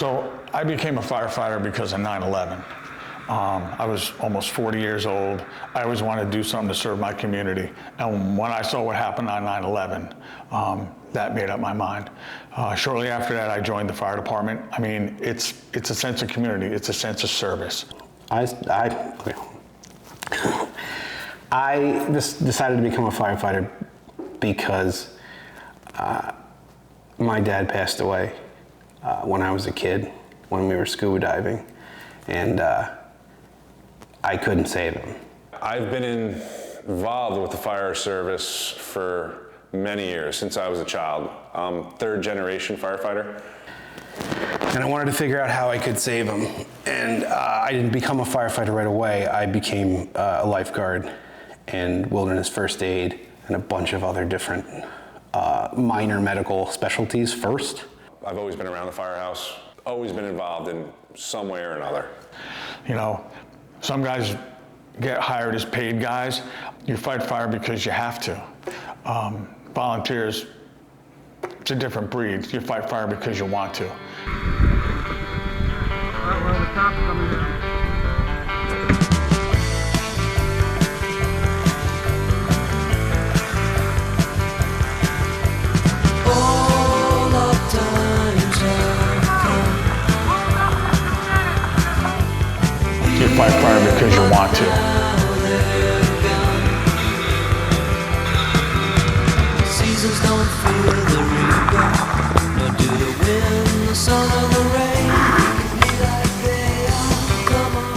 So I became a firefighter because of 9/11. I was almost 40 years old. I always wanted to do something to serve my community. And when I saw what happened on 9/11, that made up my mind. Shortly after that, I joined the fire department. I mean, it's a sense of community. It's a sense of service. I just decided to become a firefighter because my dad passed away when I was a kid, when we were scuba diving, and I couldn't save him. I've been involved with the fire service for many years, since I was a child. Third generation firefighter. And I wanted to figure out how I could save him. And I didn't become a firefighter right away. I became a lifeguard and wilderness first aid and a bunch of other different minor medical specialties first. I've always been around the firehouse, always been involved in some way or another. You know, some guys get hired as paid guys. You fight fire because you have to. Volunteers, it's a different breed. You fight fire because you want to. Well, the cop's coming down. All of times have come. You fight fire because you want to. Seasons don't feel the reaper, nor do the wind, the sun, or the rain. Be like they are. Come on,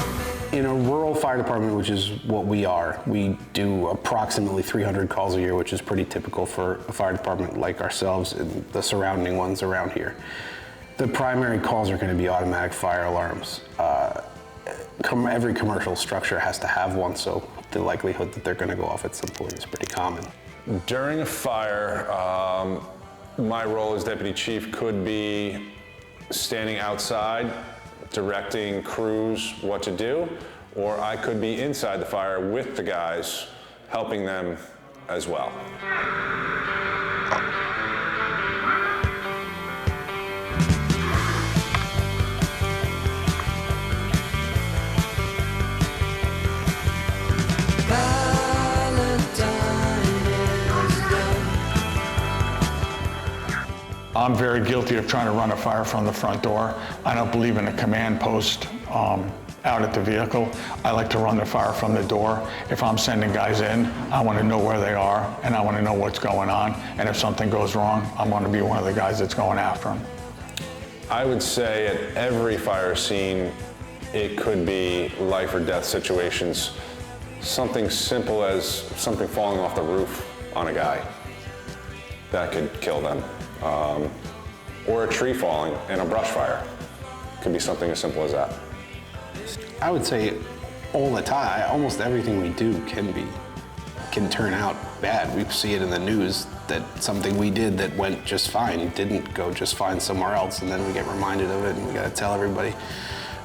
baby. In a rural fire department, which is what we are, we do approximately 300 calls a year, which is pretty typical for a fire department like ourselves and the surrounding ones around here. The primary calls are going to be automatic fire alarms. Every commercial structure has to have one, so the likelihood that they're going to go off at some point is pretty common. During a fire, my role as deputy chief could be standing outside, directing crews what to do, or I could be inside the fire with the guys, helping them as well. I'm very guilty of trying to run a fire from the front door. I don't believe in a command post out at the vehicle. I like to run the fire from the door. If I'm sending guys in, I want to know where they are and I want to know what's going on. And if something goes wrong, I want to be one of the guys that's going after them. I would say at every fire scene, it could be life or death situations. Something simple as something falling off the roof on a guy. That could kill them. Or a tree falling in a brush fire. Could be something as simple as that. I would say all the time, almost everything we do can turn out bad. We see it in the news that something we did that went just fine didn't go just fine somewhere else, and then we get reminded of it and we gotta tell everybody,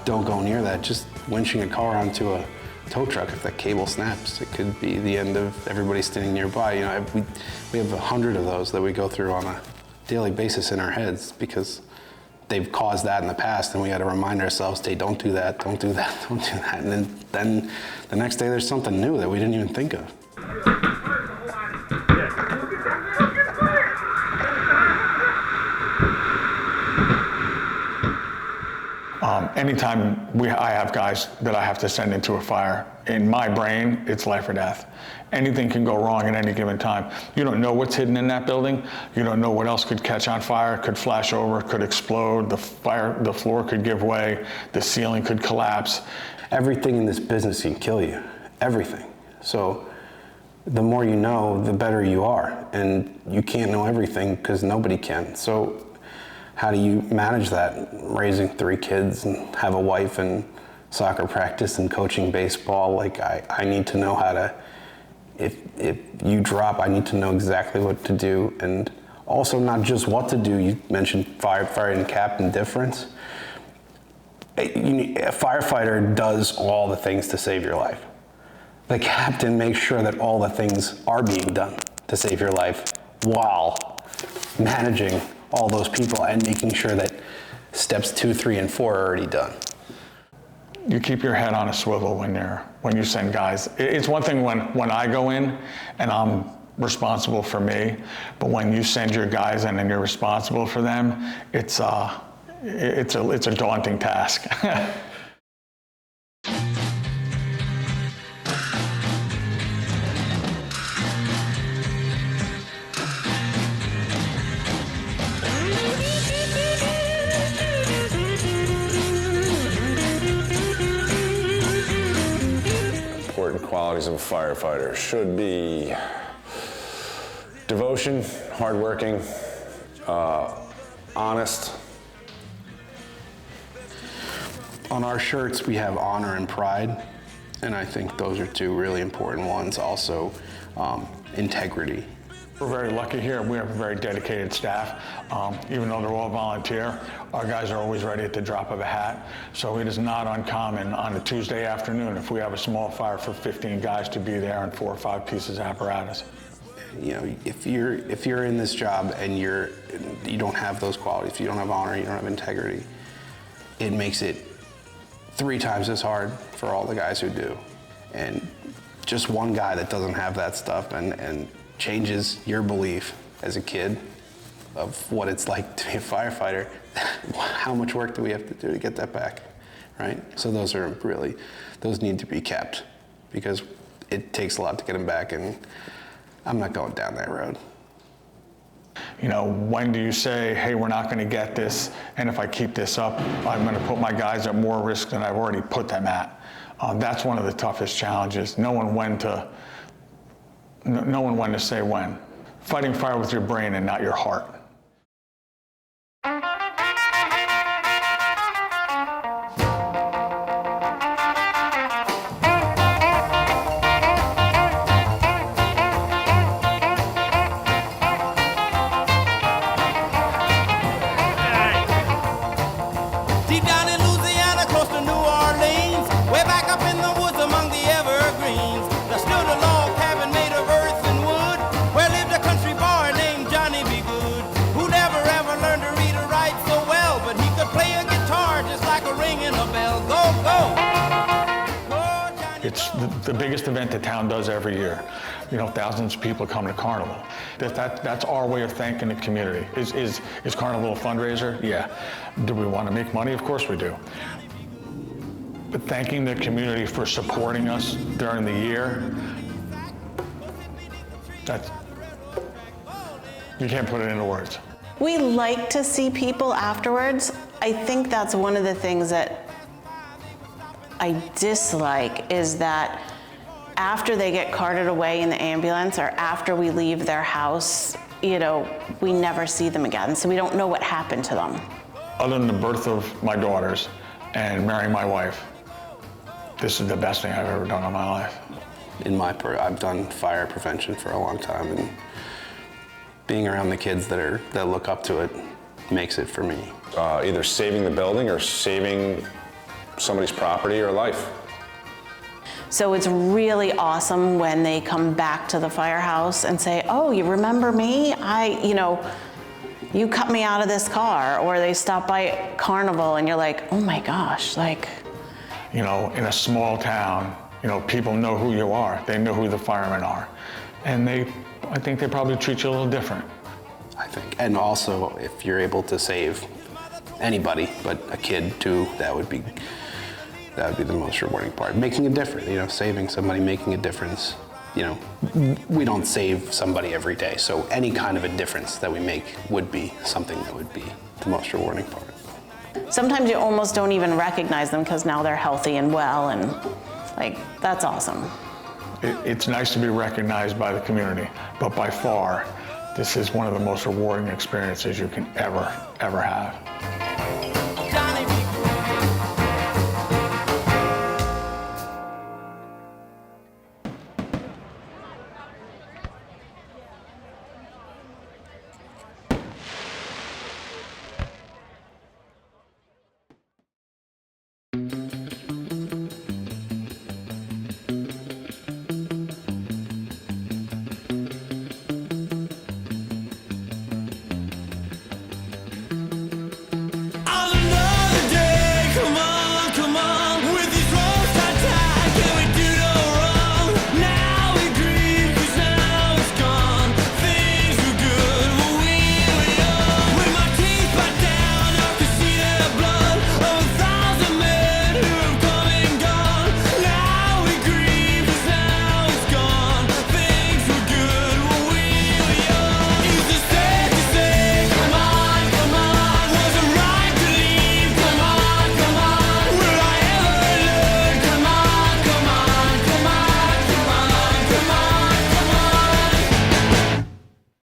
don't go near that. Just winching a car onto a tow truck, if that cable snaps, it could be the end of everybody standing nearby. You know, we have 100 of those that we go through on a daily basis in our heads because they've caused that in the past, and we got to remind ourselves, hey, don't do that, don't do that, don't do that. And then the next day there's something new that we didn't even think of. Anytime I have guys that I have to send into a fire, in my brain, it's life or death. Anything can go wrong at any given time. You don't know what's hidden in that building. You don't know what else could catch on fire, could flash over, could explode, the floor could give way, the ceiling could collapse. Everything in this business can kill you, everything. So the more you know, the better you are. And you can't know everything because nobody can. So how do you manage that? Raising 3 kids and have a wife and soccer practice and coaching baseball. Like I need to know how to, if you drop, I need to know exactly what to do. And also not just what to do. You mentioned firefighter and captain difference. A firefighter does all the things to save your life. The captain makes sure that all the things are being done to save your life while managing all those people and making sure that Steps 2, 3, and 4 are already done. You keep your head on a swivel when you send guys. It's one thing when I go in and I'm responsible for me, but when you send your guys in and you're responsible for them, it's a daunting task. Important qualities of a firefighter should be devotion, hardworking, honest. On our shirts, we have honor and pride, and I think those are two really important ones. Also, integrity. We're very lucky here. We have a very dedicated staff. Even though they're all volunteer, our guys are always ready at the drop of a hat. So it is not uncommon on a Tuesday afternoon, if we have a small fire, for 15 guys to be there and 4 or 5 pieces of apparatus. You know, if you're in this job and you don't have those qualities, if you don't have honor, you don't have integrity, it makes it 3 times as hard for all the guys who do. And just one guy that doesn't have that stuff and changes your belief as a kid of what it's like to be a firefighter, how much work do we have to do to get that back, right? So those need to be kept, because it takes a lot to get them back, and I'm not going down that road. You know, when do you say, hey, we're not going to get this, and if I keep this up, I'm going to put my guys at more risk than I've already put them at? That's one of the toughest challenges, knowing when to say when. Fighting fire with your brain and not your heart. Deep down in Louisiana, close to New Orleans, way back up in the woods among the evergreens, there stood a log cabin made of earth and wood, where lived a country boy named Johnny B. Good, who never ever learned to read or write so well, but he could play a guitar just like a ringing a bell. Go, go! Oh, Johnny, It's the biggest event the town does every year. You know, thousands of people come to Carnival. That's our way of thanking the community. Is Carnival a fundraiser? Yeah. Do we want to make money? Of course we do. But thanking the community for supporting us during the year, you can't put it into words. We like to see people afterwards. I think that's one of the things that I dislike, is that after they get carted away in the ambulance or after we leave their house, you know, we never see them again. So we don't know what happened to them. Other than the birth of my daughters and marrying my wife, this is the best thing I've ever done in my life. I've done fire prevention for a long time, and being around the kids that look up to it makes it for me. Either saving the building or saving somebody's property or life. So it's really awesome when they come back to the firehouse and say, oh, you remember me? You cut me out of this car. Or they stop by Carnival and you're like, oh my gosh, like. You know, in a small town, you know, people know who you are. They know who the firemen are. And I think they probably treat you a little different. I think. And also, if you're able to save anybody, but a kid too, that would be the most rewarding part. Making a difference, you know, saving somebody, making a difference. You know, we don't save somebody every day, so any kind of a difference that we make would be something that would be the most rewarding part. Sometimes you almost don't even recognize them because now they're healthy and well, and like, that's awesome. It's nice to be recognized by the community, but by far, this is one of the most rewarding experiences you can ever have.